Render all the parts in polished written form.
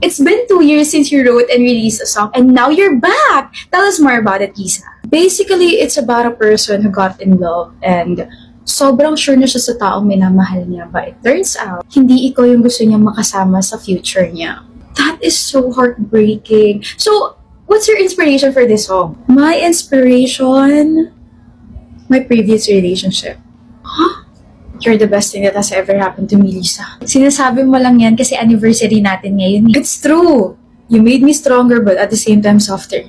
It's been 2 years since you wrote and released a song, and now you're back! Tell us more about it, Lisa. Basically, it's about a person who got in love and sobrang sure na siya sa taong minamahal niya, but it turns out, hindi ikaw yung gusto niya makasama sa future niya. That is so heartbreaking. So, what's your inspiration for this song? My inspiration? My previous relationship. Huh? You're the best thing that has ever happened to me, Lisa. Sinasabi mo lang yan kasi anniversary natin ngayon. It's true! You made me stronger but at the same time softer.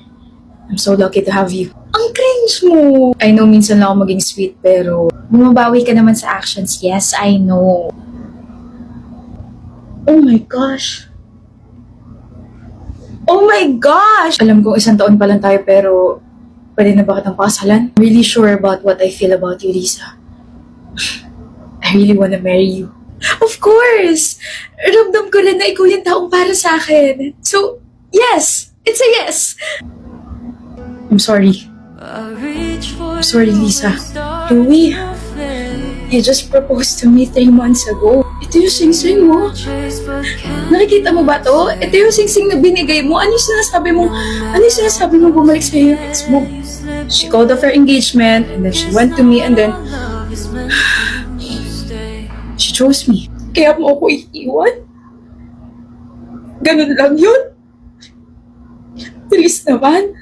I'm so lucky to have you. Ang cringe mo! I know minsan lang ako maging sweet pero bumabawi ka naman sa actions. Yes, I know. Oh my gosh! Oh my gosh! Alam ko 1 taon pa lang tayo pero pwede na ba kitang pakasalan? I'm really sure about what I feel about you, Lisa. I really wanna marry you. Of course! Ramdam ko lang na ikaw yung taong para sa akin. So, yes! It's a yes! I'm sorry. I'm sorry, Lisa. Louie, you just proposed to me 3 months ago. Ito yung sing-sing mo. Nakikita mo ba to? Ito yung sing-sing na binigay mo. Ano yung sinasabi mo bumalik sa'yo yung ex mo? She called off her engagement and then she went to me and then she chose me. Kaya mo ako iiwan? Ganun lang yun? Bilis naman.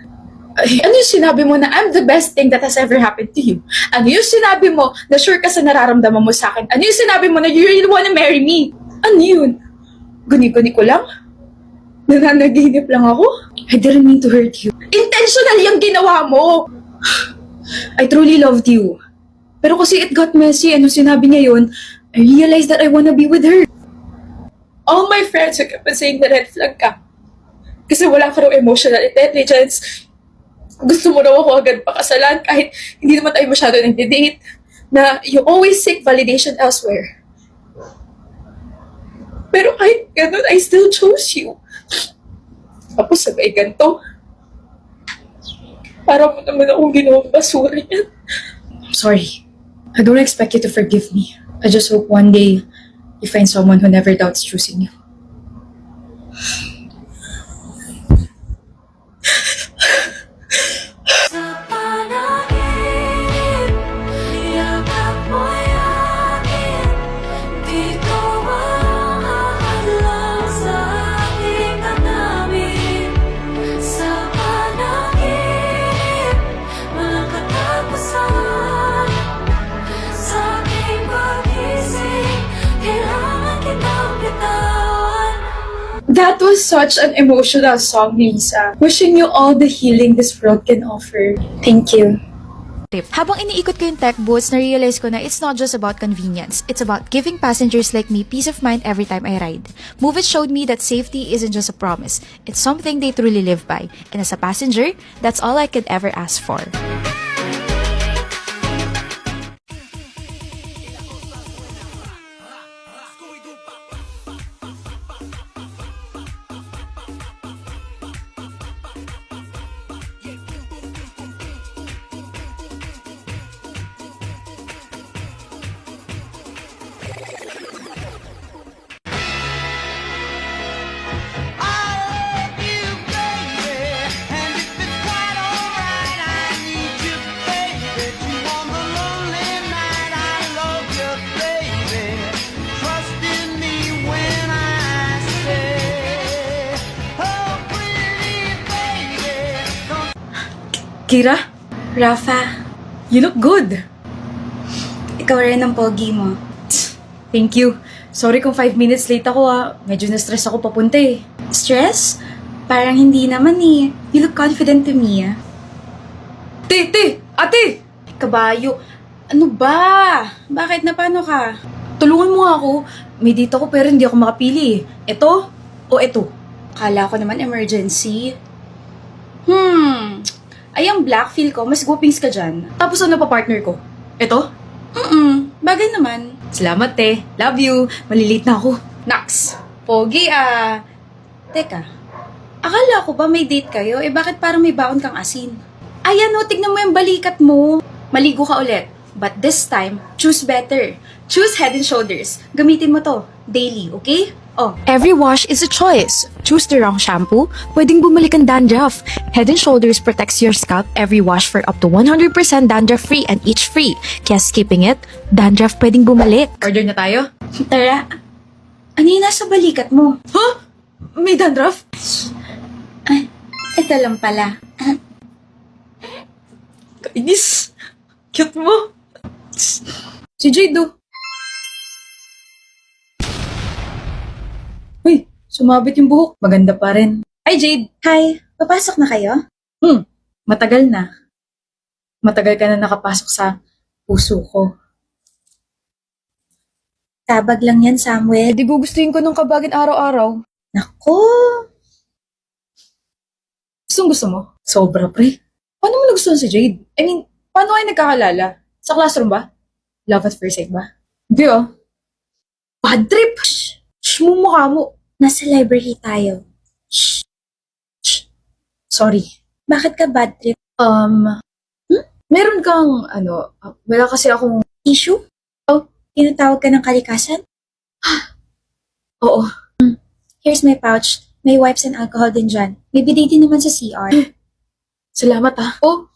Ay, ano yung sinabi mo na I'm the best thing that has ever happened to you? Ano yung sinabi mo na sure ka sa nararamdaman mo sa akin? Ano yung sinabi mo na you really wanna marry me? Ano yun? Guni-guni ko lang? Nananaginip lang ako? I didn't mean to hurt you. Intentional yung ginawa mo! I truly loved you. Pero kasi it got messy and nung sinabi niya yun, I realized that I wanna be with her. All my friends have kept on saying na red flag ka. Kasi wala ka raw emotional intelligence. Gusto mo raw ako agad pakasalan kahit hindi naman tayo masyado nag-date. Na you always seek validation elsewhere. Pero kahit ganun, I still chose you. Tapos sabay ganito. Para mo naman akong ginawang basura niyan. I'm sorry. I don't expect you to forgive me. I just hope one day you find someone who never doubts choosing you. That was such an emotional song, Lisa. Wishing you all the healing this world can offer. Thank you. Habang iniikot ko yung tech booths, na-realize ko na it's not just about convenience. It's about giving passengers like me peace of mind every time I ride. Move It showed me that safety isn't just a promise. It's something they truly live by. And as a passenger, that's all I could ever ask for. Kira? Rafa? You look good. Ikaw rin ang pogi mo. Thank you. Sorry kung 5 minutes late ako Medyo na-stress ako papunta eh. Stress? Parang hindi naman eh. You look confident to me Ate! Kabayo. Ano ba? Bakit na paano ka? Tulungan mo ako. May date ako pero hindi ako makapili Ito o ito? Kala ko naman emergency. Ay, ang black feel ko, mas gupings ka dyan. Tapos ano pa partner ko? Ito? Bagay naman. Salamat Love you. Malilate na ako. Naks. Pogi Teka, akala ko ba may date kayo? Bakit parang may baon kang asin? Ayan tignan mo yung balikat mo. Maligo ka ulit. But this time, choose better. Choose Head and Shoulders. Gamitin mo to daily, okay? Oh, Every wash is a choice. Choose the wrong shampoo, pwedeng bumalik ang dandruff. Head & Shoulders protects your scalp every wash for up to 100% dandruff-free and itch-free. Kaya skipping it, dandruff pwedeng bumalik. order na tayo? Tara. Ano yung nasa balikat mo? Huh? May dandruff? Ito lang pala. Kainis. Cute mo. Si Jade, oh. Uy, sumabit yung buhok. Maganda pa rin. Hi, Jade. Hi, papasok na kayo? Matagal na. Matagal ka na nakapasok sa puso ko. Tabag lang yan, Samuel. Di gugustuhin ko ng kabagin araw-araw. Nako, Gustong gusto mo? Sobra, pre. Paano mo nagustuhan si Jade? I mean, paano kayo nagkakalala? Sa classroom ba? Love at first sight ba? Hindi, oh. Bad trip! Shh mo mukha mo. nasa library tayo. Sorry. Bakit ka bad trip? Meron kang, wala kasi akong Issue? Oh, tinatawag ka ng kalikasan? Oo. Here's my pouch. May wipes and alcohol din dyan. May bidet din naman sa CR. Salamat ah. Oh,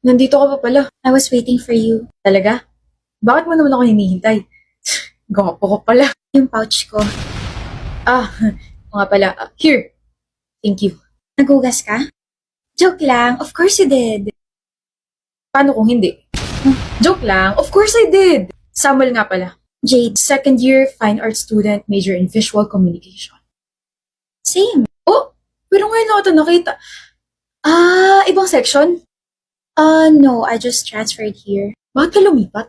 nandito ka pa pala. I was waiting for you. Talaga? Bakit mo naman ako hinihintay? Gwapo ko pala. Yung pouch ko. Oo nga pala. Here. Thank you. Nagugas ka? Joke lang. Of course you did. Paano kung hindi? Joke lang. Of course I did. Samuel nga pala. Jade. Second year fine art student, major in visual communication. Same. Oh, pero ngayon ako ito nakita. Ibang section? No. I just transferred here. Bakit ka lumipat?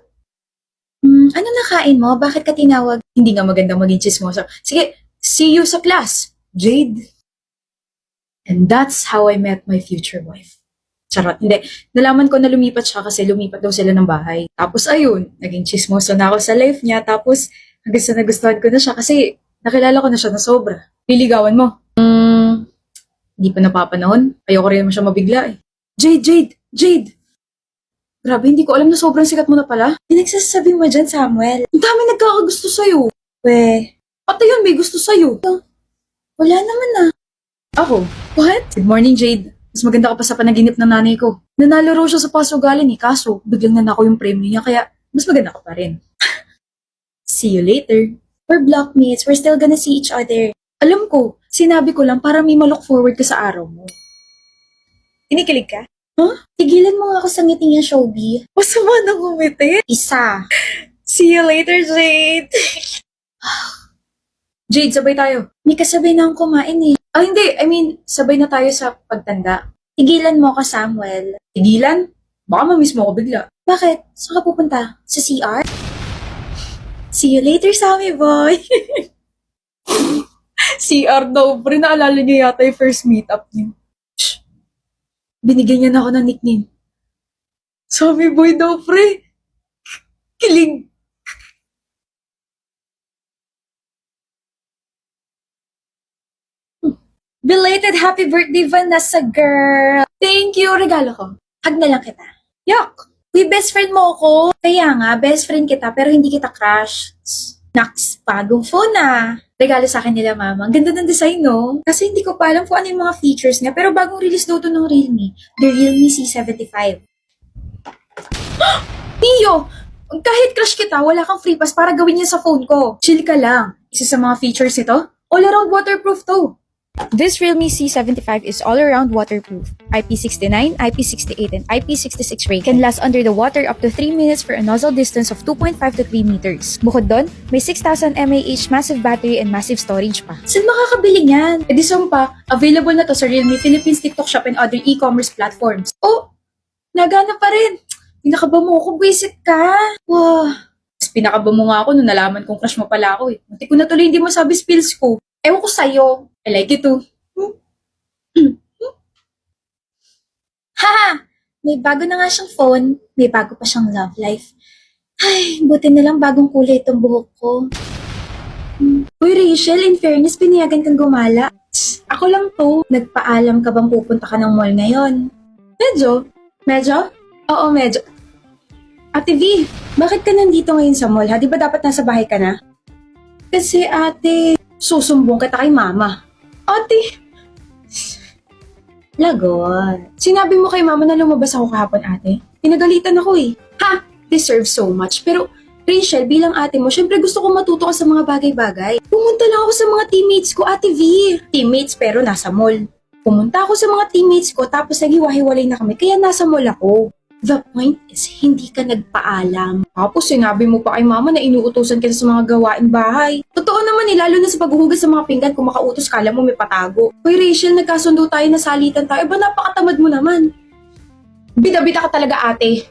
Ano nakain mo? Bakit ka tinawag? Hindi nga maganda maging chismosa. Sige, see you sa class, Jade. And that's how I met my future wife. Charot, hindi. Nalaman ko na lumipat siya kasi lumipat daw sila ng bahay. Tapos ayun, naging chismosa na ako sa life niya. Tapos hanggang sa nagustuhan ko na siya kasi nakilala ko na siya na sobra. Liligawan mo? Hindi pa napapanahon. Ayoko rin naman siya mabigla eh. Jade! Grabe, hindi ko alam na sobrang sikat mo na pala. Pinagsasabi mo dyan, Samuel. Ang dami nagkakagusto sa'yo. We, At ayun, may gusto sa'yo. wala naman na. Ako? What? Good morning, Jade. Mas maganda ka pa sa panaginip ng nanay ko. Nanalo raw siya sa pasugalan eh, kaso biglang nanakaw yung premyo niya, kaya mas maganda ka pa rin. See you later. We're blockmates. We're still gonna see each other. Alam ko, sinabi ko lang para may ma-look forward ka sa araw mo. Kinikilig ka? Tigilan mo nga ako sa ngiting yung Showbie. Masama na ngumiti. Isa. See you later, Jade. Jade, sabay tayo. May kasabay na akong kumain eh. Hindi. I mean, sabay na tayo sa pagtanda. Tigilan mo ako, Samuel. Tigilan? Baka mamiss mo ako bigla. Bakit? Saan ka pupunta? Sa CR? See you later, Sammy boy. CR daw, pre, naalala niyo yata yung first meet-up niyo. Shh. Binigyan niya na ako ng nickname. Sammy boy daw, pre. Kilig. Belated happy birthday, Vanessa girl. Thank you, regalo ko. Hug na lang kita. Yak. Uy, best friend mo ako. Kaya nga, best friend kita pero hindi kita crush. Naks, bagong phone ah. Regalo sa akin nila mama. Ang ganda ng design, no? Kasi hindi ko pa alam kung ano yung mga features niya. Pero bagong release daw to ng Realme. The Realme C75. Mio, kahit crush kita, wala kang free pass para gawin niya sa phone ko. Chill ka lang. Isa sa mga features nito, all-around waterproof to. This Realme C75 is all-around waterproof. IP69, IP68, and IP66 rated. Can last under the water up to 3 minutes for a nozzle distance of 2.5 to 3 meters. Bukod doon, may 6,000 mAh massive battery and massive storage pa. Saan makakabili niyan? Edison pa, available na to sa Realme Philippines TikTok Shop and other e-commerce platforms. Oh, nagana pa rin. Pinakaba mo ako, visit ka. Wow. Mas pinakaba mo nga ako nung nalaman kong crush mo pala ako eh. Munti ko na tuloy hindi mo sabi spills ko. Ewan ko sa'yo. I like it too. Haha! May bago na nga siyang phone. May bago pa siyang love life. Ay, buti na lang bagong kulay itong buhok ko. Uy, Rachel, in fairness, pinayagan kang gumala. Ako lang to. Nagpaalam ka bang pupunta ka ng mall ngayon? Medyo? Oo, medyo. Ate V, bakit ka nandito ngayon sa mall ha? Di ba dapat nasa bahay ka na? Kasi ate, susumbong kita kay mama. Ate, lagot. Sinabi mo kay mama na lumabas ako kahapon, ate? Pinagalitan ako eh. Ha? Deserve so much. Pero, Rachel, bilang ate mo, syempre gusto ko matuto ka sa mga bagay-bagay. Pumunta lang ako sa mga teammates ko, ate V. Teammates pero nasa mall. Pumunta ako sa mga teammates ko tapos naghiwa-hiwalay na kami kaya nasa mall ako. The point is, hindi ka nagpaalam. Tapos sinabi mo pa kay mama na inuutusan ka sa mga gawaing bahay. Totoo naman eh, lalo na sa paghuhugas sa mga pinggan kung makautos kala mo may patago. Hoy Rachel, nagkasundo tayo na salitan tayo. Ba napakatamad mo naman. Bida-bida ka talaga ate.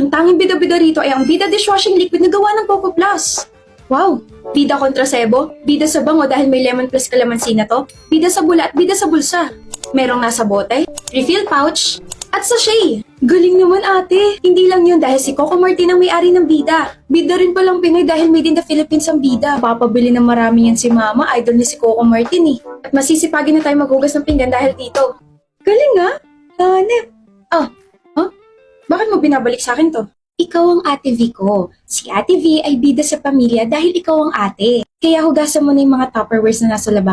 Ang tanging bida-bida rito ay ang Bida dishwashing liquid na gawa ng Coco Plus. Wow! Bida kontra sebo, bida sa bango dahil may lemon plus kalamansi na to, bida sa bula at bida sa bulsa. Merong nasa bote, refill pouch, at sachet. Galing naman ate. Hindi lang yun dahil si Coco Martin ang may-ari ng Bida. Bida rin palang Pinoy dahil made in the Philippines ang Bida. Papabili ng marami yan si mama, idol ni si Coco Martin eh. At masisipagin na tayo maghugas ng pinggan dahil dito. Galing nga. Hanep. Oh, huh? Bakit mo binabalik sa akin to? Ikaw ang ate V ko. Si ate V ay bida sa pamilya dahil ikaw ang ate. Kaya hugasan mo na yung mga Tupperwares na nasa lababo.